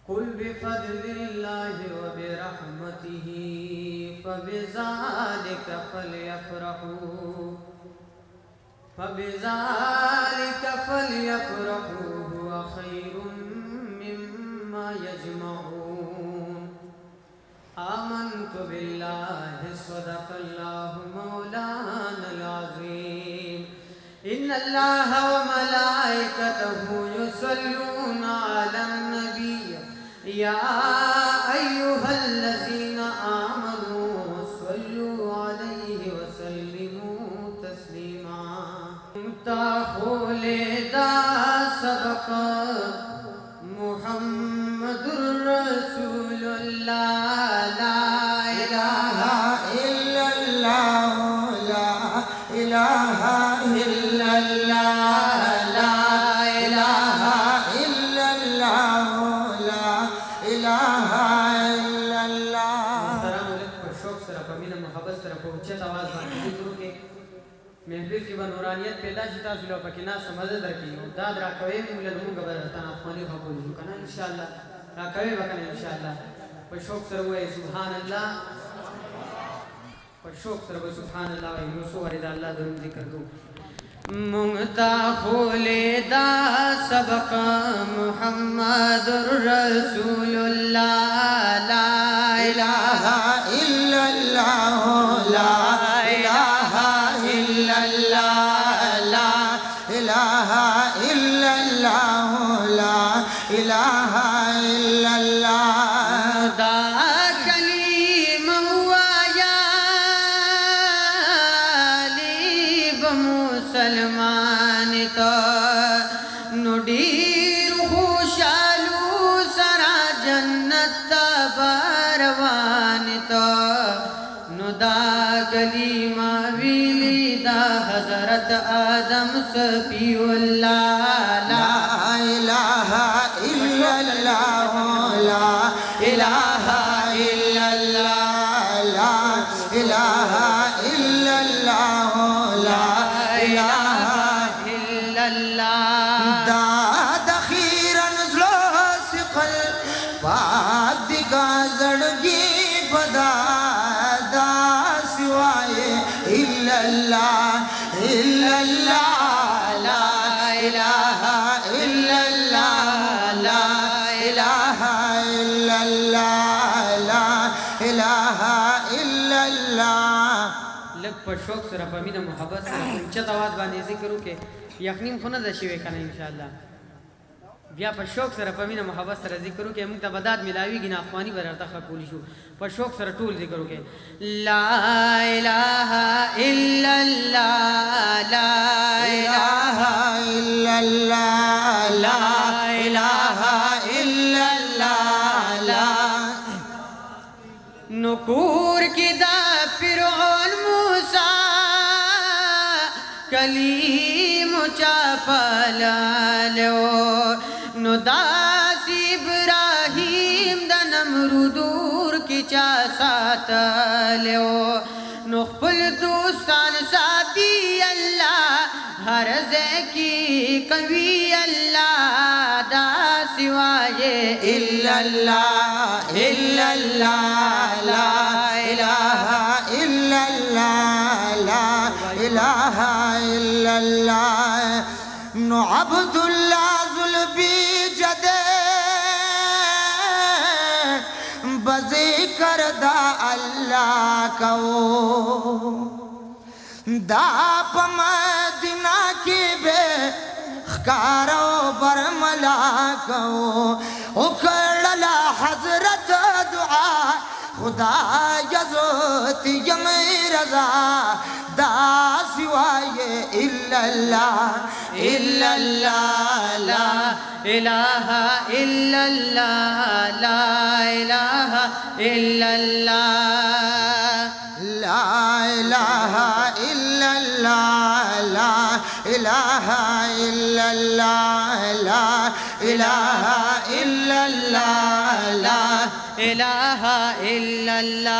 कुल बिफज़्लिल्लाहि व बिरहमतिही फबिज़ालिका फ़ल्यफ़रहू हुवा ख़ैरुम मिम्मा यजमऊन। आमन्तु बिल्लाहि सदक़ल्लाहु मौलानल अज़ीम। इन्नल्लाह व मलाइकतहु युसल्लूना अलन नबी या अय्युहल्लज़ीना आमनू सल्लू अलैहि व सल्लिमू तस्लीमा। खोले दा सबक मुहम्मदुर रसूलुल्लाह। ला इलाहा इल्लल्लाह ला इलाहा इल्लल्लाह ला इलाहा इल्लल्लाह ला इलाहा इल्लल्लाह। शौक सरा पमीना मोहब्बत सरा पहुंचत आवाज बांधी जिक्र के महफिल की बनूरानियत पैदा शिता सुलो पकिना समझ दरकी दाद राकवे मुले मुंग बरता खाली खबुल कना इंशाअल्लाह राकवे बकना इंशाअल्लाह। पर शौक सर हुए सुभान अल्लाह, पर शौक सर हुए सुभान अल्लाह व यूसु वरिदा अल्लाह दरुद जिक्र को मुंगता खोले दा सबक मुहम्मदुर रसूलुल्लाह। ला इलाहा इल्लल्लाह ला इलाहा इल्लल्लाह ला इलाहा इल्लल्लाह ला इलाहा इल्लल्लाह। दा कलीम वाया लीब मुसलमान तो नुडीर खुशालू सरा जन्नत बरवान तो नुदा कलीमा विलिदा हजरत आदम सफीउल्लाह। ला इलाहा इल्लल्लाह ला इलाहा इल्लल्लाह ला इलाहा इल्लल्लाह ला इलाहा इल्लल्लाह। दाद खीरन ज़लो सिक़ल बाद का ज़ड़गी बदा दा सिवाए इल्लल्लाह इल्लल्लाह ला इलाहा इल्लल्लाह ला इलाहा इल्लल्लाह ला इलाहा इल्लल्लाह। लग पर शौक सरा पमीना मोहब्बत सरा ऊंचत आवाज बांधी जिक्र के यकीन खुना दशिवे कना इंशाअल्लाह। बिया पर शौक सरा पमीना मोहब्बत सरा जिक्र के मुक्त बदात मिलावी गिना अफवानी बरता खपूली शो पर शौक सरा टूल जिक्र के ला इलाहा इल्लल्लाह ला इलाहा इल्लल्लाह ला इलाहा इल्लल्लाह ला। नुकूर की दा फिरौन मूसा कलीम चापलो नुदास इब्राहिम द नमरूदूर की चा सातलो नुखपुल दोस्तान साथी अल्लाह हर की कवि अल्लाह दा सिवाये इल्लल्लाह इल्लल्लाह ला इलाहा इल्लल्लाह ला इलाहा इल्लल्लाह। नो अब्दुल्लाह ज़ुल्बी जदे बज़िक्र दा अल्लाह कहो दा मदीना की बे खारो बरमला कहो उखड़ला हजरत दुआ खुदा यज़ोत यम रज़ा दा सिवाये इल्लल्लाह इल्लल्लाह ला इलाहा इल्लल्लाह ला इलाहा इल्लल्लाह ला इलाहा इल्लल्लाह ला इलाहा इल्लल्लाह ला इलाहा इल्लल्लाह ला इलाहा इल्लल्लाह।